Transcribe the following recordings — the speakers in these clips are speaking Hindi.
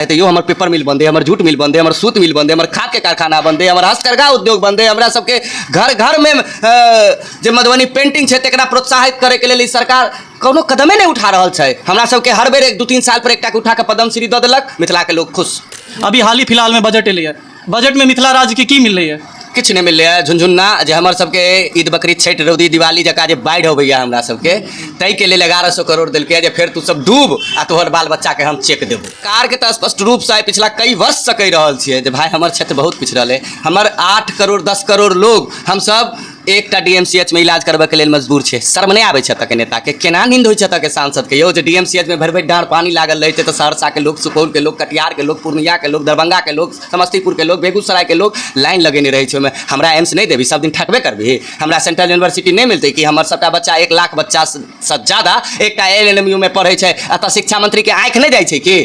यो हमर पेपर मिल बंद है, हमर जूट मिल बंद है, हमर सूत मिल बंद है, हमर खाद के कारखाना बंद है, हमर हस्तकरघा उद्योग बंद है। हमरा सबके घर घर में जे मधुबनी पेंटिंग है तकरा प्रोत्साहित करे के लिए सरकार कोनो कदमे नहीं उठा रहा है। हमरा सबके हर बेर 1-2-3 साल पर एकटा के उठा के पद्मश्री दे देलक, मिथिला के लोग खुश। अभी हाल ही फिलहाल में बजट एलै, बजट में मिथिला राज्य के की मिल रही है? किछ नहीं मिल है। झुनझुन्ना जे हमर सबके ईद बकरीद छठ रौदी दिवाली जका जे बाढ़ अबैया हमरा सबके तई के लेल 1100 करोड़ दिलके जे फिर तू सब डूब आ तोहर बाल बच्चा के हम चेक देबो। कार के तो स्पष्ट रूप से पिछला कई वर्ष से कह रहल छियै जे भाई हमर क्षेत्र बहुत पिछड़ल है। हमर 8 करोड़ 10 करोड़ लोग हम सब एकटा DMCH में इलाज करबे के लेल मजबूर छै। शर्म नहीं आबै छै तक नेता के, केना नींद होइ छै तक सांसद के। यो जे DMCH में भरि भरि डाँड़ पानी लागल रहै छै तो सहरसा के लोग, सुपौल के लोग, कटिहार के लोग, पूर्णिया के लोग, दरभंगा के लोग, समस्तीपुर के लोग, बेगूसराय के लोग लाइन लगेने रहे छै। हमरा एम्स नहीं देवी, सब दिन ठकबे करबी? हमरा सेंट्रल यूनिवर्सिटी नहीं मिलते कि हमर सबटा बच्चा 1 लाख बच्चा से ज़्यादा एकटा LNMU में पढ़े छै? अतः शिक्षा मंत्री के आँखि नहीं जाइ छै कि?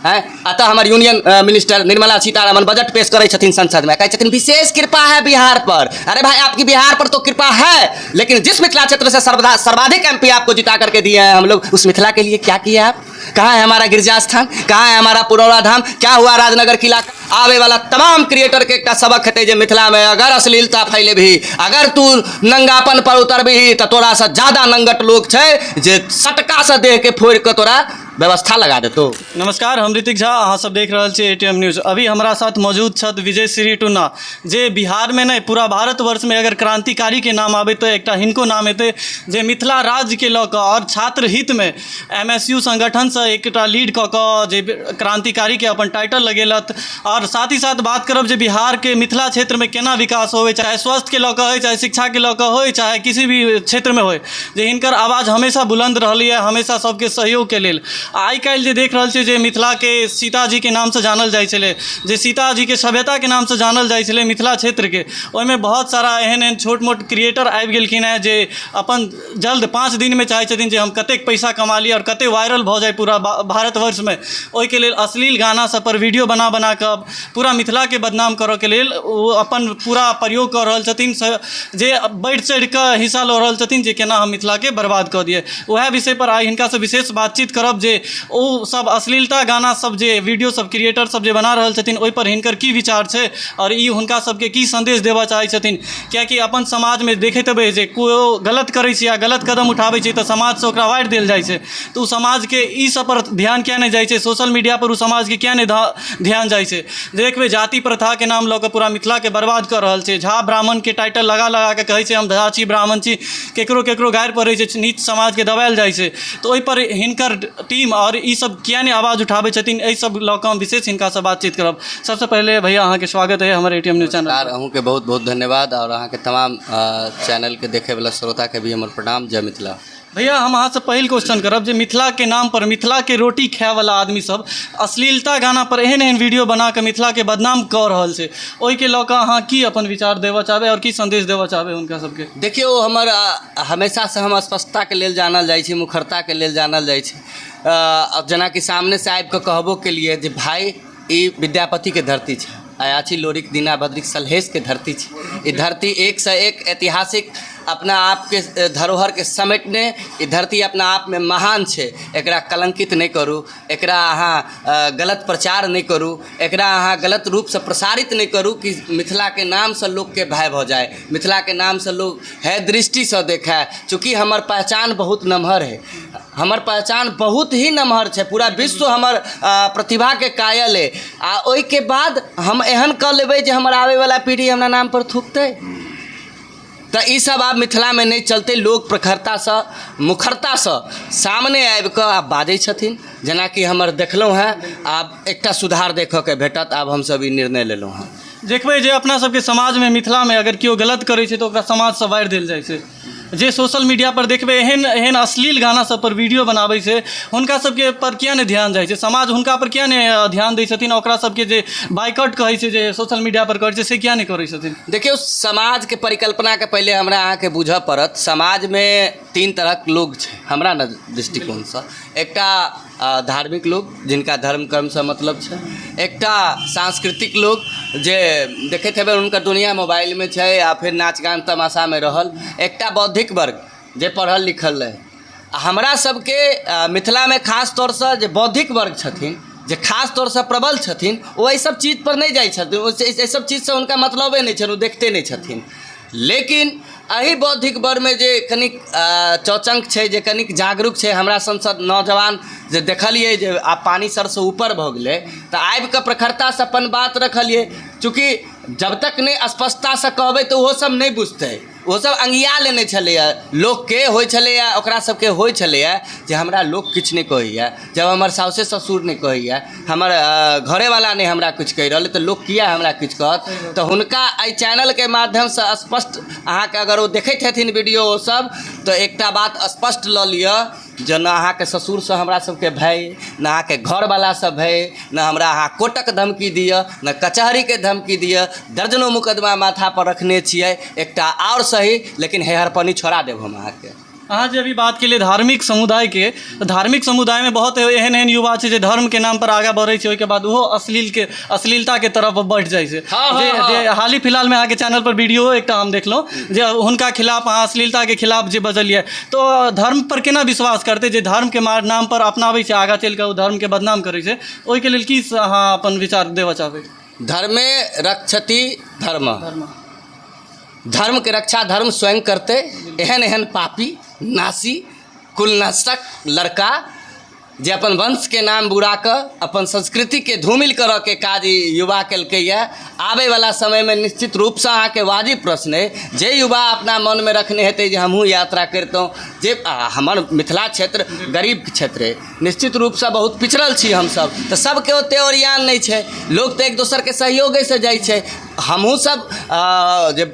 अतः हमारे union minister Nirmala Sitharaman budget पेश करे छथिन संसद में, कहते छथिन विशेष कृपा है बिहार पर। अरे भाई आपकी बिहार पर तो कृपा है, लेकिन जिस मिथिला क्षेत्र से सर्वाधिक MP आपको जिता करके दिए हैं हम लोग, उस मिथिला के लिए क्या किया आप? कहाँ है हमारा गिरजा स्थान? कहाँ है हमारा पुरौरा धाम? क्या हुआ राजनगर किला? आवे वाला तमाम क्रिएटर के एक सबक हेतै जे मिथिला में अगर अश्लीलता फैले भी, अगर तू नंगापन पर उतर भी तो तोरा से ज्यादा नंगट लोग छै जे सटका से देह के फोड़ के तोरा व्यवस्था लगा देतो। नमस्कार, हम ऋतिक झा, अहाँ सब देख रहल छियै ATM न्यूज। अभी हमारा साथ मौजूद छथि विजय श्री टुन्ना, जे बिहार में नहीं पूरा भारतवर्ष में अगर क्रांतिकारी के नाम आबे तो एक हिनको नाम हेतै जे मिथिला राज्य के लऽ कऽ और छात्र हित में MSU संगठन से एक लीड कऽ कऽ जे क्रांतिकारी के अपन टाइटल लगेलत। और साथ ही साथ बात करब जे बिहार के मिथिला क्षेत्र में केना विकास होवे, चाहे स्वास्थ्य के लऽ कऽ हो, चाहे शिक्षा के लऽ कऽ हो, चाहे किसी भी क्षेत्र में हो, जे हिनकर आवाज़ हमेशा बुलंद रहली है, हमेशा सबके सहयोग के लेल। आई काल्हि जे देख रहल छियै जे मिथिला के सीताजी के नाम से जानल जाइ छलै, जे सीताजी के सभ्यता के नाम से जानल जाइ छलै मिथिला क्षेत्र के, ओहिमे बहुत सारा एहन एहन छोट मोट क्रिएटर आबि गेलखिन हैं जे अपन जल्द 5 दिन में चाहै छथिन जे हम कतेक पैसा कमा ली और कते वायरल भऽ जाए पूरा भारतवर्ष में। ओहिके लेल अश्लील गाना सब पर वीडियो बना बना कऽ पूरा मिथिला के बदनाम करऽ के लेल ओ अपन पूरा प्रयोग कऽ रहल छथिन, जे बढ़ि चढ़ि कऽ हिस्सा लऽ रहल छथिन जे केना हम मिथिला के बर्बाद कऽ दिए। वएह विषय पर आइ हिनका से विशेष बातचीत करब जे ओ सब अश्लीलता गाना सब जे वीडियो सब क्रिएटर सब जे बना रहल छथिन ओहि पर हिनकर की विचार छै और ई हुनका सबके की संदेश देबऽ चाहै छथिन। कियाकि अपन समाज में देखैत हेबै जे कोई गलत करै छै या गलत कदम उठाबै छै तऽ समाज से ओकरा वाइट देल जाइ छै, तऽ ओ समाज के ई सब पर ध्यान किया नहीं जाइ छै? सोशल मीडिया पर ओ समाज के किया नहीं ध्यान जाइ छै? देखबै जाति प्रथा के नाम लऽ कऽ पूरा मिथिला के बर्बाद कर रहल छै। झा ब्राह्मण के टाइटल लगा लगा के कहै छै हम झा छी, ब्राह्मण छी, केकरो केकरो गारि पड़ै छै, नीच समाज के दबायल जाइ छै। तऽ ओहि पर हिनकर टीम और ई सब किया नहीं आवाज़ उठाबै छथिन, एहि सब लऽ कऽ हम विशेष हिनका से बातचीत करब। सबसे पहले भैया अहाँ के स्वागत है हमारे ATM न्यूज चैनल। अहूँ के बहुत बहुत धन्यवाद और अहाँ के तमाम चैनल के देखे वाला श्रोता के भी हमर प्रणाम। जय मिथिला। भैया हम अहाँ से पहिल क्वेश्चन करब जे मिथिला के नाम पर, मिथिला के रोटी खाए वाला आदमी सब अश्लीलता गाना पर एहन एहन वीडियो बना के मिथिला के बदनाम कऽ रहल छै, ओहि के लऽ कऽ अहाँ की अपन विचार देबऽ चाहबै और की संदेश देबऽ चाहबै हुनका सबके? देखियो हमर हमेशा से हम स्पष्टता के लेल जानल जाइ छी, मुखरता के लेल जानल जाइ छी। जेना कि सामने से आबि कऽ कहबो के लिए जे भाई ई विद्यापति के धरती छै, अयाची लोरिक दीना बद्रिक सलहेश के धरती छै। ई धरती एक से एक ऐतिहासिक अपना आप के धरोहर के समेटने ई धरती अपना आप में महान छै। एकरा कलंकित नहीं करू, एकरा अहाँ गलत प्रचार नहीं करू, एकरा अहाँ गलत रूप से प्रसारित नहीं करू कि मिथिला के नाम से लोग के भय भऽ जाए, मिथिला के नाम से लोग है दृष्टि से देखे। चूँकि हमर पहचान बहुत नमहर है, हमर पहचान बहुत ही नमहर छै, पूरा विश्व हमर प्रतिभा के कायल है। आ ओहि के बाद हम एहन कऽ लेबै जे हमर आवे वाला पीढ़ी हमरा नाम पर थूकतै, तो ई सब आब मिथिला में नहीं चलते। लोग प्रखरता से, मुखरता से सामने आबि कऽ आब बाजै छथिन। जेना कि हमर देखलहुँ हैं आब एकटा सुधार देखऽ के भेटत। आब हमसब ई निर्णय लेलहुँ हैं। देखबै जे अपना सबके समाज में मिथिला में अगर केओ गलत करै छै तऽ ओकरा समाज से वाइट देल जाइ छै। जे सोशल मीडिया पर देखबै एहन एहन अश्लील गाना सब पर वीडियो बनाबै छै, हुनका सबके पर किया नहीं ध्यान जाइ छै? समाज हुनका पर किया नहीं ध्यान दै छथिन? ओकरा सबके जे बाइकआउट कहै छै जे सोशल मीडिया पर करै छै से किया नहीं करै छथिन? देखियो समाज के परिकल्पना के पहले हमरा अहाँ के बुझऽ पड़त। समाज में 3 तरह के लोग छै हमरा दृष्टिकोण से। एकटा धार्मिक लोग जिनका धर्म कर्म से मतलब छै, एकटा सांस्कृतिक लोग जे देखैत हेबै हुनकर दुनिया मोबाइल में छै या फिर नाच गान तमाशा में रहल, एकटा बौद्धिक वर्ग जे पढ़ल लिखल रहे। हमरा सबके मिथिला में खास तौर से जे बौद्धिक वर्ग छथिन जे खास तौर से प्रबल छथिन वो एहि सब चीज पर नहीं जाइ छथिन, एहि सब चीज से उनका मतलबे नहीं छनि, वो देखते नहीं छथिन। लेकिन एहि बौद्धिक वर्ग में जे कनिक चौचंक छै, जे कनिक जागरूक छै, हमरा संसद नौजवान जे देखलिए जे आब पानी सर से ऊपर भ गेलै तऽ आबि कऽ प्रखरता से अपन बात रखलिए। चूँकि जब तक नहीं स्पष्टता से कहबै तऽ ओहो सब नहीं बुझतै, वो सब अंगिया लेने छलैया, लोग के होइ छलैया, ओकरा सबके होइ छलैया जे हमरा लोग किछु नहीं कहैया, जब हमर साउसे ससुर नहीं कहैया, हमर घरेवाला नहीं हमरा कुछ कहि रहल तऽ लोग किया हमरा किछु कहत। तऽ हुनका एहि चैनल के माध्यम से स्पष्ट अहाँके अगर वो देखैत हेथिन वीडियो वो सब तऽ एकटा बात स्पष्ट लऽ लिअ जे न अहाँके ससुर से हमरा सबके भय, न अहाँके घरवाला से भय, न हमरा अहाँ कोर्टक धमकी दिअ, न कचहरी के धमकी दिअ, दर्जनों मुकदमा माथा पर रखने छियै। एकटा और सही लेकिन हेहरपनी छोड़ा देब हम अहाँके। अहाँ जे अभी बात के लिए धार्मिक समुदाय के, धार्मिक समुदाय में बहुत एहन एहन युवा छै जे धर्म के नाम पर आगा बढ़ै छै, ओहिके बाद ओहो अश्लीलता के तरफ बढ़ जाइ छै। जे हाल ही फिलहाल में अहाँके चैनल पर वीडियो एकटा हम देखलहुँ जे हुनका खिलाफ अहाँ अश्लीलता के खिलाफ जे बजलिए, तो धर्म पर केना विश्वास करते जे धर्म के नाम पर अपनाबै छै, आगा चलि कऽ ओ धर्म के बदनाम करै छै, ओहिके लेल की अहाँ अपन विचार देबऽ चाहबै? धर्मे रक्षति धर्म, धर्म के रक्षा धर्म स्वयं करते। एहन एहन पापी नासी कुलनष्टक लड़का जे अपन वंश के नाम बुरा कऽ अपन संस्कृति के धूमिल करऽ के काज युवा केलकैया। आबै वाला समय में निश्चित रूप से अहाँके वाजिब प्रश्न है जे युवा अपना मन में रखने हेतै जे हमहूँ यात्रा करितौं, जे हमर मिथिला क्षेत्र गरीब क्षेत्र है, निश्चित रूप से बहुत पिछड़ल छी हमसब, तऽ सबके ओते ओरियान नहीं छै, लोग तऽ एक दोसर के सहयोगे से जाइ छै। हमहूँ सब जे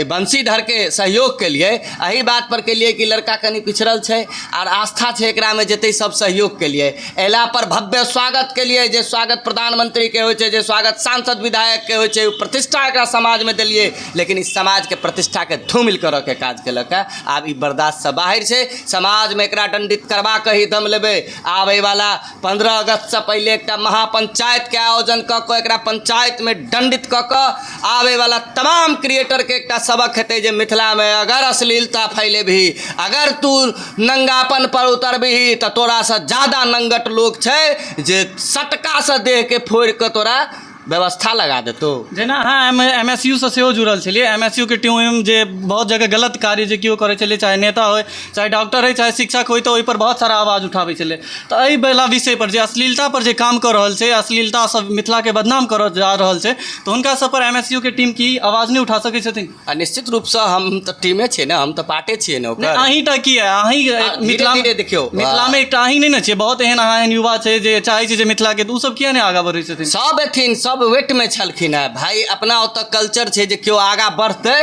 बंशीधर के सहयोग के लिए एही बात पर केलिए कि लड़का कनि पिछड़ल छै और आस्था छै एकरा में जेतै सब सहयोग के लिए। एला पर भव्य स्वागत के लिए, जे स्वागत प्रधानमंत्री के होइ छै, जे स्वागत सांसद विधायक के होइ छै, प्रतिष्ठा एकरा समाज में देलिए, लेकिन इस समाज के प्रतिष्ठा के धूमिल करऽ के काज केलक। आब ई बर्दाश्त से बाहर छै, समाज में एकरा दंडित करबा के ही दम लेबै। आबै वाला 15 अगस्त से पहले एकटा महापंचायत के आयोजन कऽ कऽ एकरा पंचायत में दंडित कऽ कऽ आवे वाला तमाम क्रिएटर के एक सबक हेतै जे मिथिला में अगर अश्लीलता फैलेबही, अगर तू नंगापन पर उतरबही तऽ तोरा से ज्यादा नंगट लोग छै जे सटका से देह के फोड़ के तोरा व्यवस्था लगा देतो। जेना अहाँ MSU से सेहो जुड़ल छलिए, MSU के टीम जे बहुत जगह गलत कार्य जे केओ करै छलै, चाहे नेता हो, चाहे डॉक्टर हो, चाहे शिक्षक हो, तऽ ओहि पर बहुत सारा आवाज उठाबै छलै। तऽ एहि वाला विषय पर जे अश्लीलता पर जे काम कर रहल छै, अश्लीलता सब मिथिला के बदनाम करऽ जा रहल छै, तऽ हुनका सब पर MSU के टीम की आवाज नहीं उठा सकै छथिन? निश्चित रूप से हम तऽ टीमे छियै ने, हम तऽ पार्टे छियै ने ओकर। अहींटा की है, अहीं मिथिला में देखियो, मिथिला में एकटा अहीं नहीं ने छै, बहुत एहन अहाँ एहन युवा छै जे चाहै छै जे मिथिला के, तऽ उ सब किया नहीं आगा बढ़ै छथिन? सब एथिन, सब वेट में छलखिन है भाई। अपना ओतऽ कल्चर छै जे केओ आगा बढ़तै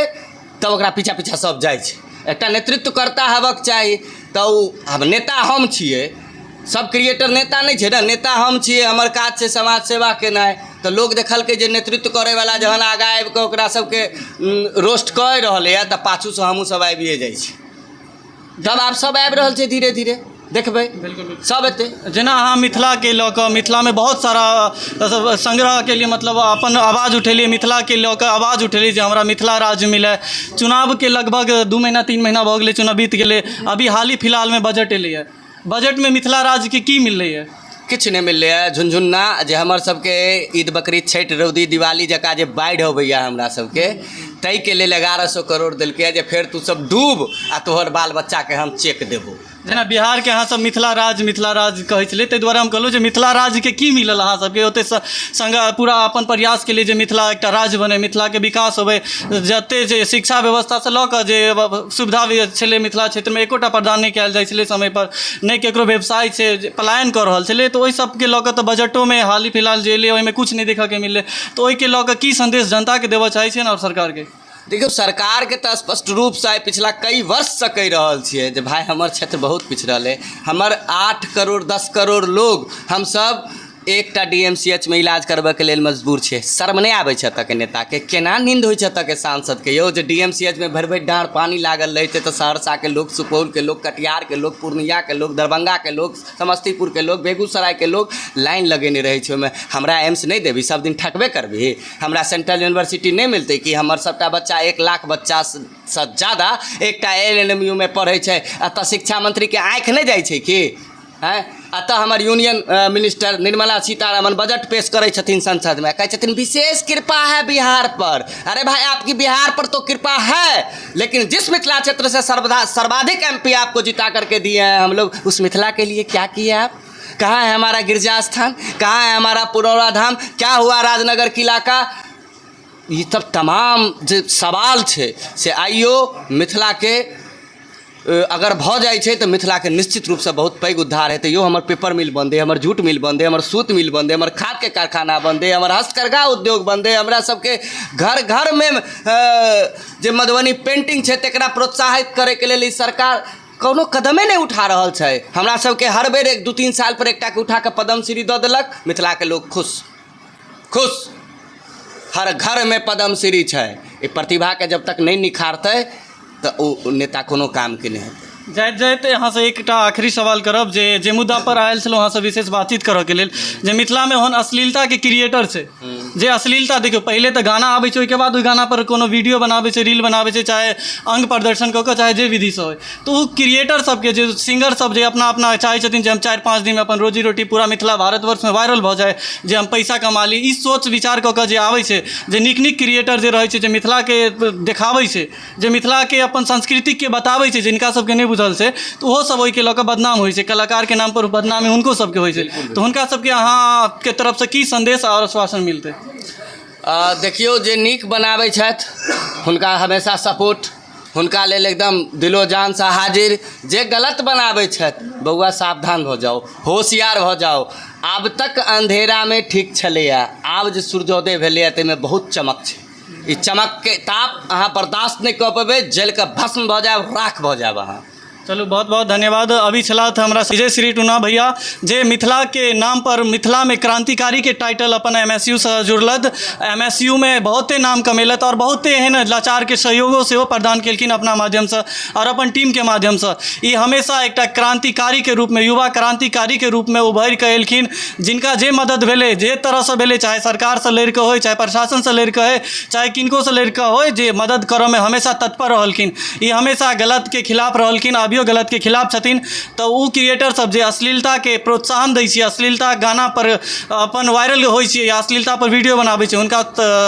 तब ओकरा पीछा पीछा सब जाइ छै। एकटा नेतृत्व करता हेबाक चाही, तऽ अब नेता हम छियै, सब क्रिएटर नेता नहीं छै ने, नेता हम छियै, हमर काज छै समाज सेवा केनाइ। तऽ लोग देखलकै जे नेतृत्व करे वाला जहन आगा आबि कऽ ओकरा सबके रोस्ट कऽ रहल है तऽ पाछू से हमहूँ सब आबिए जाइ छी। जब आब सब आबि रहल छै धीरे धीरे, देखबै सब एतै। जेना अहाँ मिथिला के लऽ कऽ, मिथिला में बहुत सारा संग्रह के लिए मतलब अपन आवाज़ उठेलिए, मिथिला के लऽ कऽ आवाज़ उठेलिए जे हमरा मिथिला राज्य मिले। चुनाव के लगभग 2 महीना 3 महीना भऽ गेलै, चुनाव बीत गेलै, अभी हाल ही फिलहाल में बजट एलै है, बजट में मिथिला राज्य के की मिललै है? किछु नहीं मिललै है। झुनझुन्ना जे हमर सबके ईद बकरीद छठि रौदी दिवाली जका जे बाढ़ि अबैया हमरा सबके, ताहि के लेल 1100 करोड़ देलकै जे फेर तू सब डूब आ तोहर बाल बच्चा के हम चेक देबो। जेना बिहार के अहाँ सब मिथिला राज्य कहै छलिए, ताहि दुआरे हम कहलहुँ जे मिथिला राज्य के की मिलल अहाँ सबके ओते संग पूरा अपन प्रयास के लिए जे मिथिला एकटा राज्य बने, मिथिला के विकास होबै, जते जे शिक्षा व्यवस्था से लऽ कऽ जे सुविधा छलै मिथिला क्षेत्र में एकोटा प्रदान नहीं कयल जाइ छलै समय पर, नहीं केकरो व्यवसाय छै पलायन कऽ रहल छलै, तऽ ओहि सबके लऽ कऽ तऽ बजटो में हाल ही फिलहाल जे एलै ओहिमे किछु नहीं देखऽ के मिललै। तऽ ओहिके लऽ कऽ की संदेश जनता के देबऽ चाहै छियै और सरकार के? देखियो, सरकार के तो स्पष्ट रूप से पिछला कई वर्ष से कह रहल छियै जे भाई हमर क्षेत्र बहुत पिछड़ल है, हमर 8 करोड़ 10 करोड़ लोग हम सब एकटा DMCH में इलाज करबे के लेल मजबूर छै। शर्म नहीं आबै छै एतऽ के नेता के, केना नींद होइ छै एतऽ के सांसद के यौ जे DMCH में भरि भरि डाँढ़ पानी लागल रहै छै, तऽ सहरसा के लोग, सुपौल के लोग, कटिहार के लोग, पूर्णिया के लोग, दरभंगा के लोग, समस्तीपुर के लोग, बेगूसराय के लोग लाइन लगेने रहै छै। ओहिमे हमरा एम्स नहीं देबही, सब दिन ठकबे करबही, हमरा सेंट्रल यूनिवर्सिटी नहीं मिलतै कि हमर सबटा बच्चा 1 लाख बच्चा से ज़्यादा एकटा LNMU में पढ़ै छै, एतऽ शिक्षा मंत्री के आँखि नहीं जाइ छै कि? हैं अतः हमार union minister Nirmala Sitharaman budget पेश करे छथिन संसद में, कहे छथिन विशेष कृपा है बिहार पर। अरे भाई आपकी बिहार पर तो कृपा है, लेकिन जिस मिथिला क्षेत्र से सर्वाधिक MP आपको जिता करके दिए हैं हम लोग, उस मिथिला के लिए क्या किए आप? कहाँ है हमारा गिरजा स्थान, कहाँ है हमारा पुनौरा धाम, क्या हुआ राजनगर किला का? ये सब तमाम जो सवाल छे से आइयो मिथिला के अगर भ जाए छे तो मिथिला के निश्चित रूप से बहुत पैघ उद्धार हेतै। यो हमर पेपर मिल बंद है, हमर जूट मिल बंद है, हमर सूत मिल बंद है, हमर खाद के कारखाना बंद है, हमर हस्तकरघा उद्योग बंद है, हमरा सबके घर घर में जे मधुबनी पेंटिंग छे तकरा प्रोत्साहित करे के लेल ई सरकार कोनो कदमे नहीं उठा रहल छै। हमरा सबके हर बेर 1-2-3 साल पर एकटा के उठा के पद्मश्री दऽ देलक, मिथिला के लोग खुश खुश, हर घर में पद्मश्री छै। ई प्रतिभा के जब तक नहीं निखारतै तो ओ नेता कोनो काम के नहीं हेतै। जाइत जाइत यहाँ से एक आखिरी सवाल करब जे मुद्दा पर आयल छलहुँ अहाँ से विशेष बातचीत करऽ के लेल, जे मिथिला में ओहन अश्लीलता के क्रिएटर छै जे अश्लीलता देखियो पहले तो गाना आबै छै, ओहिके बाद ओहि गाना पर कोनो वीडियो बनाबै छै, रील बनाबै छै, चाहे अंग प्रदर्शन कऽ कऽ चाहे जे विधि से होइ, तो ओ क्रिएटर सबके जे सिंगर सब जे अपना अपना चाहै छथिन जे हम 4-5 दिन में अपन रोजी रोटी पूरा मिथिला भारतवर्ष में वायरल भऽ जाए, जे हम पैसा कमा ली, ई सोच विचार कऽ कऽ जे आबै छै, जे नीक नीक क्रिएटर जे रहै छै, जे मिथिला के देखाबै छै, जे मिथिला के अपन संस्कृति के बताबै छै, जिनका सबके नहीं बुझल छै, तो ओहो सब ओहिके लऽ कऽ बदनाम होइ छै, कलाकार के नाम पर बदनामी हुनको सबके होइ छै। तो हुनका सबके अहाँ के तरफ से की संदेश और आश्वासन मिलतै? देखियो जे नीक बनाबै छथि हुनका हमेशा सपोर्ट, हुनका लेल एकदम दिलो जान से हाजिर। जे गलत बनाबै छथि बउआ सावधान भऽ जाओ, होशियार भऽ जाओ। आब तक अंधेरा में ठीक छलैया, आब जे सूर्योदय भेलैया ताहिमे बहुत चमक छै। ई चमक के ताप अहाँ बर्दाश्त नहीं कऽ पेबै, जल के भस्म भऽ जायब, राख भऽ जायब अहाँ। चलू बहुत बहुत धन्यवाद। अभी छलाथ हमरा विजय श्री टूना भैया जे मिथिला के नाम पर मिथिला में क्रांतिकारी के टाइटल अपन MSU से जुड़लत, MSU में बहुते नाम कमेलत और बहुते एहन लाचार के सहयोगो से प्रदान केलखिन अपना माध्यम से और अपन टीम के माध्यम से। ये हमेशा एक क्रांतिकारी के रूप में, युवा क्रांतिकारी के रूप में उभरि के एलखिन, जिनका जे मदद भेले, जे तरह से भेले, चाहे सरकार से लड़ के हो, चाहे प्रशासन से लड़ के हो, चाहे किनको से लड़ के हो, जे मदद करे में हमेशा तत्पर रहलखिन। ये हमेशा गलत के खिलाफ रहलखिन, अभियो गलत के खिलाफ छथिन। तो उ क्रिएटर सब जे अश्लीलता के प्रोत्साहन दै छै, अश्लीलता गाना पर अपन वायरल होइ छै या अश्लीलता पर वीडियो बनाबै छै, हुनका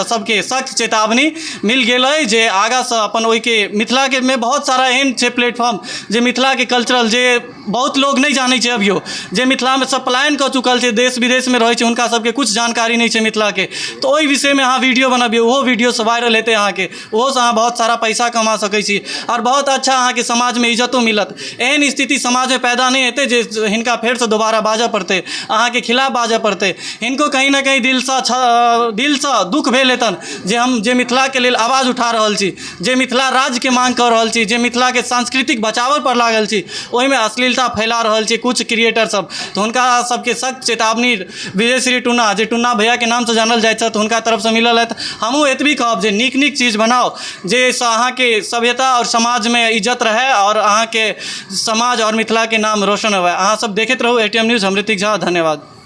सबके सख्त चेतावनी मिल गेल है जे आगा से अपन ओहि के मिथिला के में बहुत सारा एहन छै प्लेटफॉर्म जे मिथिला के कल्चरल जे बहुत लोग नहीं जानै छै अभियो, जे मिथिला में सब पलायन कऽ चुकल छै, देश विदेश में रहै छै, हुनका सबके कुछ जानकारी नहीं छै मिथिला के। तो ओहि विषय में अहाँ वीडियो बनाबियौ, ओहो वीडियो से वायरल हेतै, अहाँ के ओहो से अहाँ बहुत सारा पैसा कमा सकै छी और बहुत अच्छा अहाँ के समाज में इज्जतो मिलत। एहन स्थिति समाज में पैदा नहीं हेतै जे हिनका फेर से दोबारा बाजऽ पड़तै, अहाँ के खिलाफ बाजऽ पड़तै। हिनको कहीं ना कहीं दिल से दुख भेल हेतन जे हम जे मिथिला के लेल आवाज उठा रहल छी, जे मिथिला राज्य के मांग कर रहल छी, जे मिथिला के सांस्कृतिक बचाव पर लागल छी, ओहि में अश्लीलता फैला रहल छी कुछ क्रिएटर सब। तो हुनका सबके सख्त चेतावनी विजय श्री टूना जे टूना भैया के नाम से जानल जाइत छथि, हुनका तरफ से मिलल है। हमहूँ एतबी कहब जे नीक नीक चीज बनाओ जे अहाँ के सभ्यता और समाज में इज्जत रहे और अहाँ के समाज और मिथिला के नाम रोशन हुए। अहाँ सब देखते रहू ATM न्यूज़। हम ऋतिक झा, धन्यवाद।